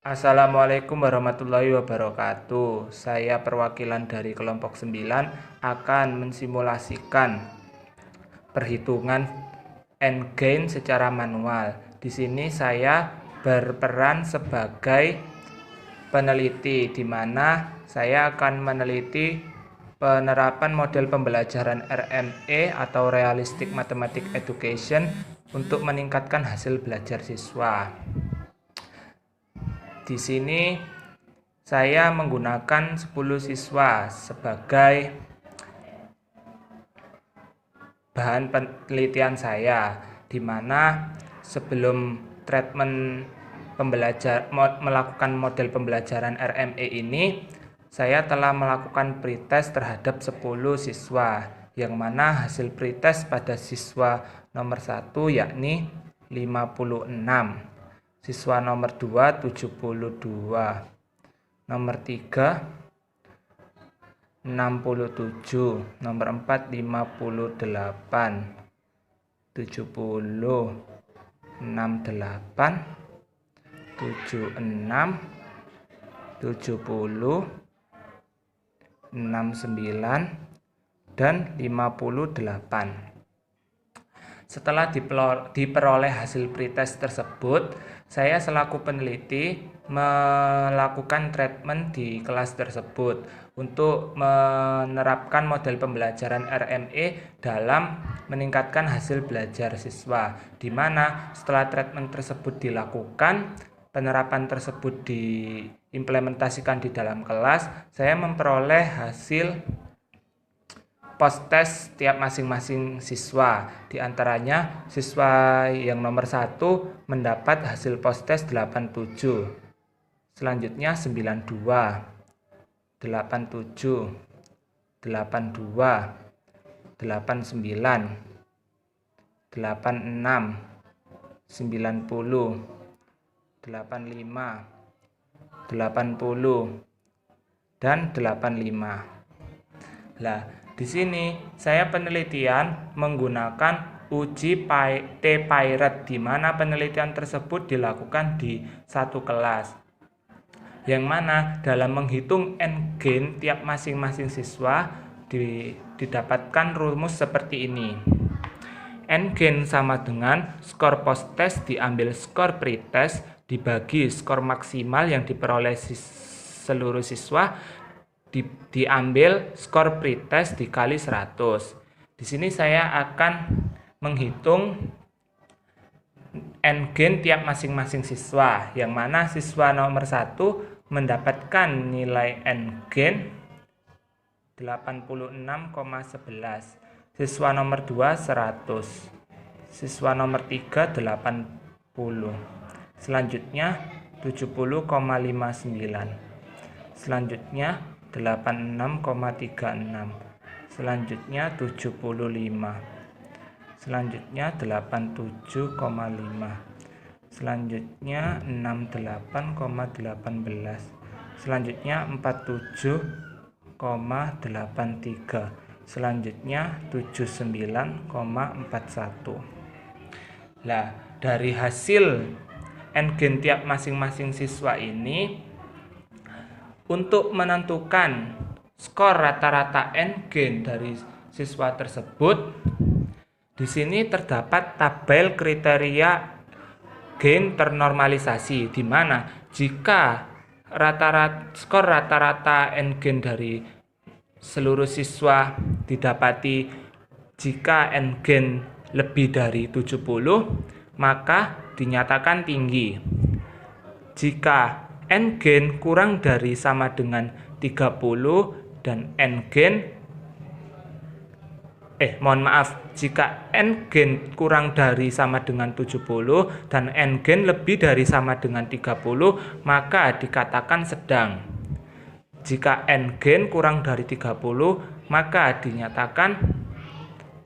Assalamualaikum warahmatullahi wabarakatuh. Saya perwakilan dari kelompok 9 akan mensimulasikan perhitungan and gain secara manual. Di sini saya berperan sebagai peneliti, di mana saya akan meneliti penerapan model pembelajaran RME atau Realistic Mathematics Education untuk meningkatkan hasil belajar siswa. Di sini saya menggunakan 10 siswa sebagai bahan penelitian saya, di mana sebelum melakukan model pembelajaran RME ini, saya telah melakukan pretest terhadap 10 siswa, yang mana hasil pretest pada siswa nomor 1 yakni 56, siswa nomor 2 72, nomor 3 67, nomor 4 58, 70, 68, 76, 70, 69, dan 58. Setelah diperoleh hasil pretest tersebut, saya selaku peneliti melakukan treatment di kelas tersebut untuk menerapkan model pembelajaran RME dalam meningkatkan hasil belajar siswa, di mana setelah treatment tersebut dilakukan, penerapan tersebut diimplementasikan di dalam kelas, saya memperoleh hasil post test tiap masing-masing siswa. Di antaranya siswa yang nomor 1 mendapat hasil post test 87, selanjutnya 92, 87, 82, 89, 86, 90, 85, 80, dan 85. Nah, di sini saya penelitian menggunakan uji T-Pirate, di mana penelitian tersebut dilakukan di satu kelas, yang mana dalam menghitung and gain tiap masing-masing siswa didapatkan rumus seperti ini. And gain sama dengan skor post test diambil skor pretest dibagi skor maksimal yang diperoleh seluruh siswa diambil skor pretest dikali 100. Di sini saya akan menghitung and gain tiap masing-masing siswa, yang mana siswa nomor 1 mendapatkan nilai and gain 86,11, siswa nomor 2 100, siswa nomor 3 80, selanjutnya 70,59, selanjutnya 86,36, selanjutnya 75, selanjutnya 87,5, selanjutnya 68,18, selanjutnya 47,83, selanjutnya 79,41. Nah, dari hasil and gain tiap masing-masing siswa ini, untuk menentukan skor rata-rata and gain dari siswa tersebut, di sini terdapat tabel kriteria gain ternormalisasi, di mana jika skor rata-rata and gain dari seluruh siswa didapati jika and gain lebih dari 70, maka dinyatakan tinggi. Jika and gain kurang dari sama dengan 30 dan jika and gain kurang dari sama dengan 70 dan and gain lebih dari sama dengan 30, maka dikatakan sedang. Jika and gain kurang dari 30, maka dinyatakan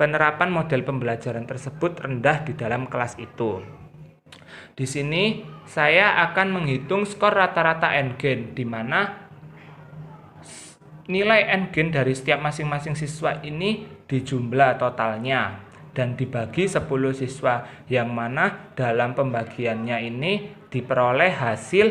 penerapan model pembelajaran tersebut rendah di dalam kelas itu. Di sini saya akan menghitung skor rata-rata and gain, di mana nilai and gain dari setiap masing-masing siswa ini dijumlah totalnya dan dibagi 10 siswa, yang mana dalam pembagiannya ini diperoleh hasil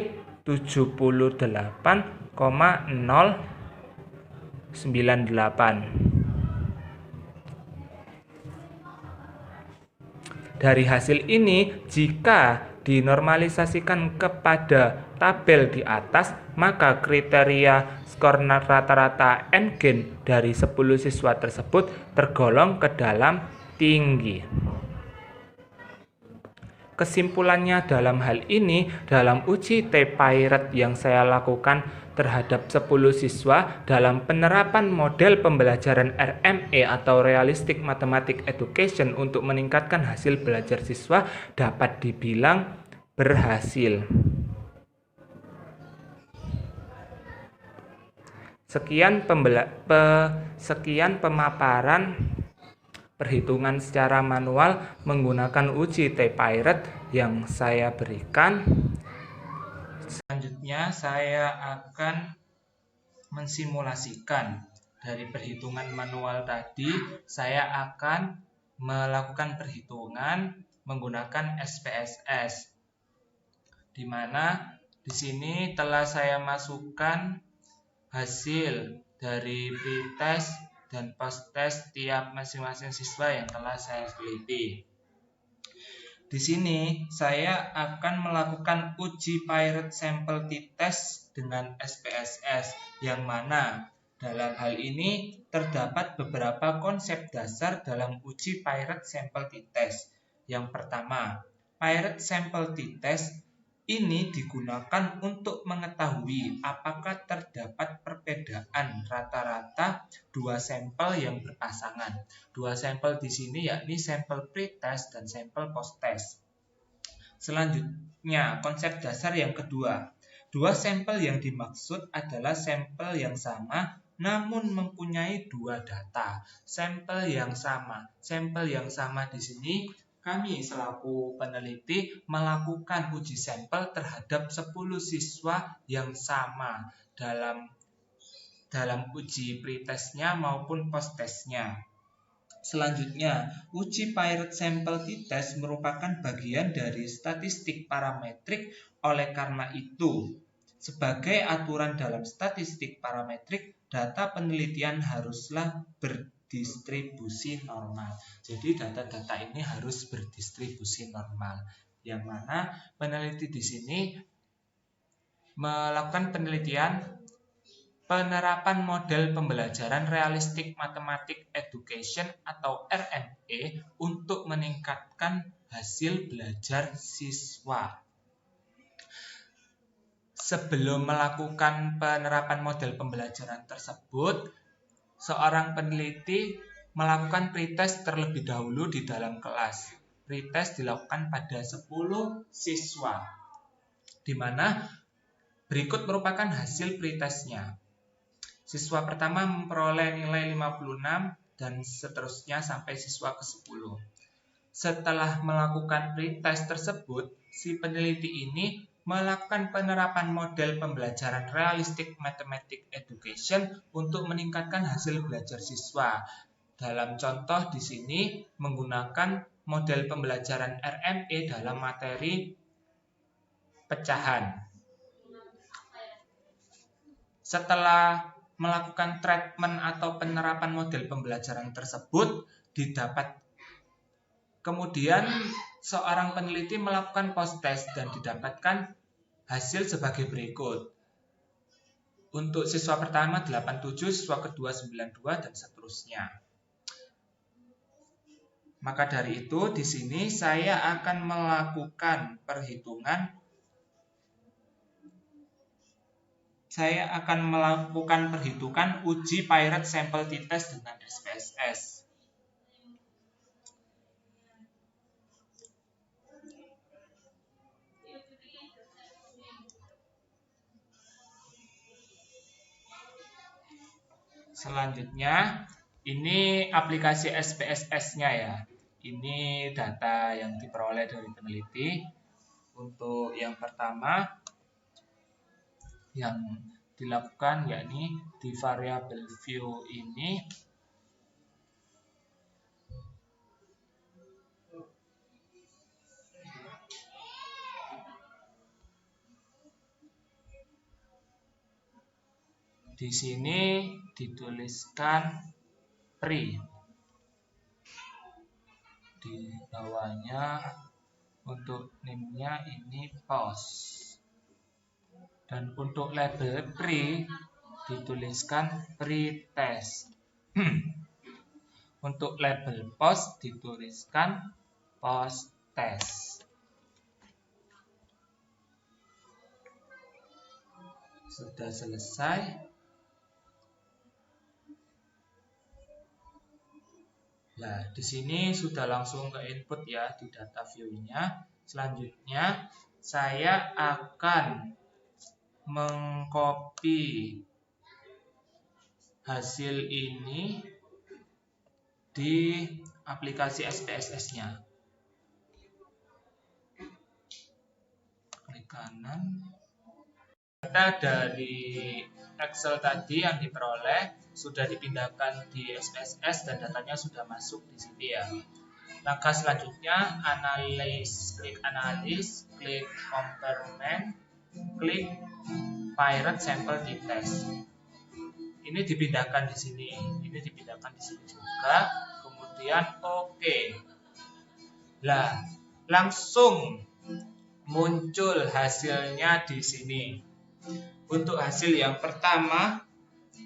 78,098. Dari hasil ini, jika dinormalisasikan kepada tabel di atas, maka kriteria skor rata-rata N-gen dari 10 siswa tersebut tergolong ke dalam tinggi. Kesimpulannya dalam hal ini, dalam uji T-Pirate yang saya lakukan terhadap 10 siswa dalam penerapan model pembelajaran RME atau Realistic Mathematics Education untuk meningkatkan hasil belajar siswa dapat dibilang berhasil. Sekian pemaparan perhitungan secara manual menggunakan uji T-Pirate yang saya berikan. Selanjutnya saya akan mensimulasikan dari perhitungan manual tadi. Saya akan melakukan perhitungan menggunakan SPSS, di mana di sini telah saya masukkan hasil dari pretest dan post-test tiap masing-masing siswa yang telah saya teliti. Di sini saya akan melakukan uji Pirate Sample T-Test dengan SPSS, yang mana dalam hal ini terdapat beberapa konsep dasar dalam uji Pirate Sample T-Test. Yang pertama, Pirate Sample T-Test ini digunakan untuk mengetahui apakah terdapat perbedaan rata-rata dua sampel yang berpasangan. Dua sampel di sini yakni sampel pretest dan sampel post-test. Selanjutnya, konsep dasar yang kedua. Dua sampel yang dimaksud adalah sampel yang sama namun mempunyai dua data. Sampel yang sama. Sampel yang sama di sini kami selaku peneliti melakukan uji sampel terhadap 10 siswa yang sama dalam uji pretestnya maupun post-testnya. Selanjutnya, uji Pirate Sample T-Test merupakan bagian dari statistik parametrik. Oleh karena itu, sebagai aturan dalam statistik parametrik, data penelitian haruslah berdistribusi normal. Jadi data-data ini harus berdistribusi normal, yang mana peneliti di sini melakukan penerapan model pembelajaran Realistic Mathematics Education atau RME untuk meningkatkan hasil belajar siswa. Sebelum melakukan penerapan model pembelajaran tersebut, seorang peneliti melakukan pretest terlebih dahulu di dalam kelas. Pretest dilakukan pada 10 siswa, di mana berikut merupakan hasil pretestnya. Siswa pertama memperoleh nilai 56 dan seterusnya sampai siswa ke-10. Setelah melakukan pretest tersebut, si peneliti ini melakukan penerapan model pembelajaran Realistic Mathematics Education untuk meningkatkan hasil belajar siswa. Dalam contoh di sini menggunakan model pembelajaran RME dalam materi pecahan. Setelah melakukan treatment atau penerapan model pembelajaran tersebut, kemudian seorang peneliti melakukan post-test dan didapatkan hasil sebagai berikut. Untuk siswa pertama 87, siswa kedua 92 dan seterusnya. Maka dari itu di sini saya akan melakukan perhitungan. Saya akan melakukan perhitungan uji Pirate Sample T-Test dengan SPSS. Selanjutnya, ini aplikasi SPSS-nya ya. Ini data yang diperoleh dari peneliti. Untuk yang pertama, yang dilakukan yakni di variable view ini Di sini dituliskan pre. Di bawahnya untuk name-nya ini post. Dan untuk label pre dituliskan pre-test. Untuk label post dituliskan post-test. Sudah selesai. Nah, di sini sudah langsung ke input ya di data view-nya. Selanjutnya saya akan mengcopy hasil ini di aplikasi SPSS-nya. Klik kanan. Data dari Excel tadi yang diperoleh sudah dipindahkan di SPSS dan datanya sudah masuk di sini ya. Langkah selanjutnya klik analis, klik comparement, klik pirate sample test. Ini dipindahkan di sini, juga. Kemudian oke. Lah, langsung muncul hasilnya di sini. Untuk hasil yang pertama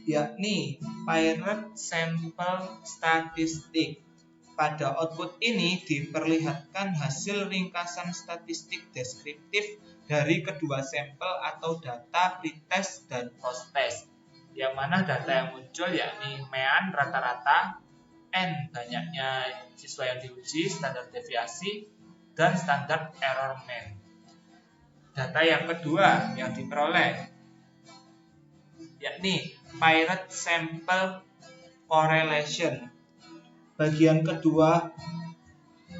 yakni pirate sample statistik. Pada output ini diperlihatkan hasil ringkasan statistik deskriptif dari kedua sampel atau data pretest dan posttest. Yang mana data yang muncul yakni mean rata-rata, N banyaknya siswa yang diuji, standar deviasi, dan standar error mean. Data yang kedua yang diperoleh yakni pirate sample correlation. Bagian kedua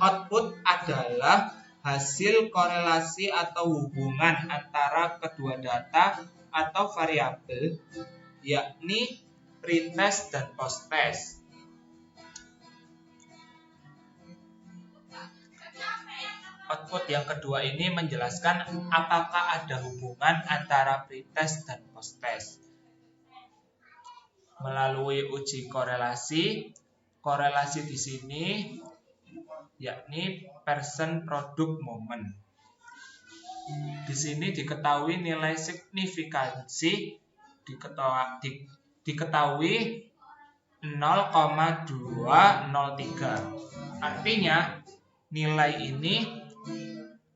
output adalah hasil korelasi atau hubungan antara kedua data atau variabel, yakni pretest dan posttest. Output yang kedua ini menjelaskan apakah ada hubungan antara pretest dan posttest. Melalui uji korelasi di sini yakni percent product moment. Di sini diketahui nilai signifikansi diketahui 0,203. Artinya nilai ini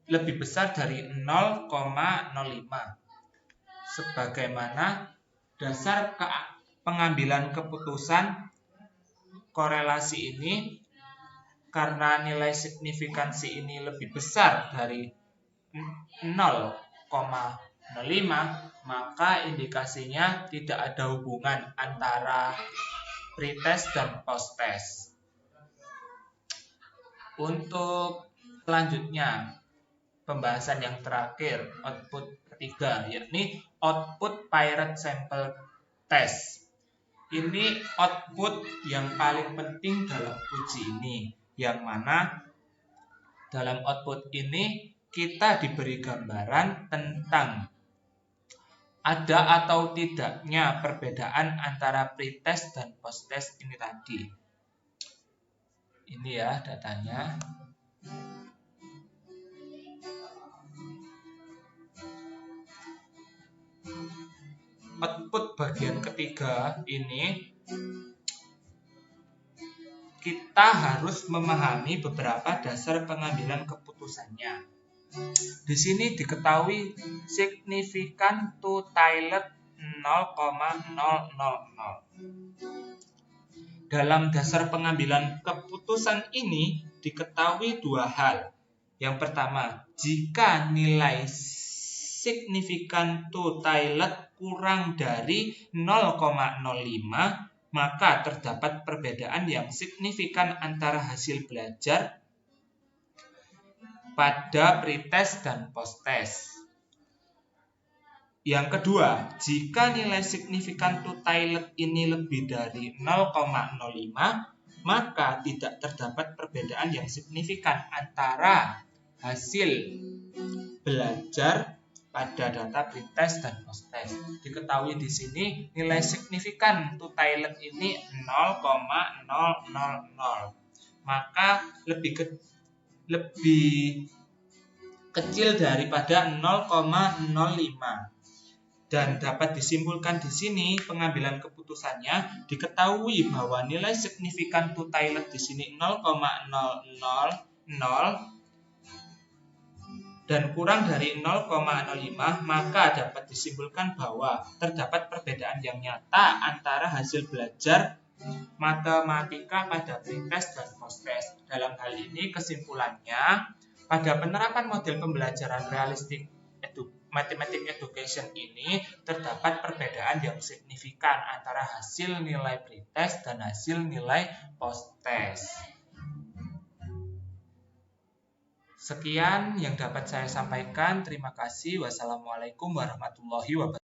lebih besar dari 0,05. Sebagaimana dasar pengambilan keputusan korelasi ini, karena nilai signifikansi ini lebih besar dari 0,05, maka indikasinya tidak ada hubungan antara pretest dan posttest. Untuk selanjutnya, pembahasan yang terakhir, output ketiga, yakni output pirate sample test. Ini output yang paling penting dalam uji ini, yang mana dalam output ini kita diberi gambaran tentang ada atau tidaknya perbedaan antara pretest dan posttest ini tadi. Ini ya datanya. Output bagian ketiga ini kita harus memahami beberapa dasar pengambilan keputusannya. Di sini diketahui signifikan to-tailed 0,000. Dalam dasar pengambilan keputusan ini diketahui dua hal. Yang pertama, jika nilai signifikan to-tailed kurang dari 0,05, maka terdapat perbedaan yang signifikan antara hasil belajar pada pretest dan posttest. Yang kedua, jika nilai signifikan to-tailed ini lebih dari 0,05, maka tidak terdapat perbedaan yang signifikan antara hasil belajar pada data pretest dan posttest. Diketahui di sini nilai signifikan two-tilet ini 0,000. Maka lebih kecil daripada 0,05. Dan dapat disimpulkan di sini pengambilan keputusannya diketahui bahwa nilai signifikan two-tilet di sini 0,000 dan kurang dari 0,05, maka dapat disimpulkan bahwa terdapat perbedaan yang nyata antara hasil belajar matematika pada pretest dan posttest. Dalam hal ini kesimpulannya, pada penerapan model pembelajaran realistik Mathematics Education ini terdapat perbedaan yang signifikan antara hasil nilai pretest dan hasil nilai posttest. Sekian yang dapat saya sampaikan. Terima kasih. Wassalamualaikum warahmatullahi wabarakatuh.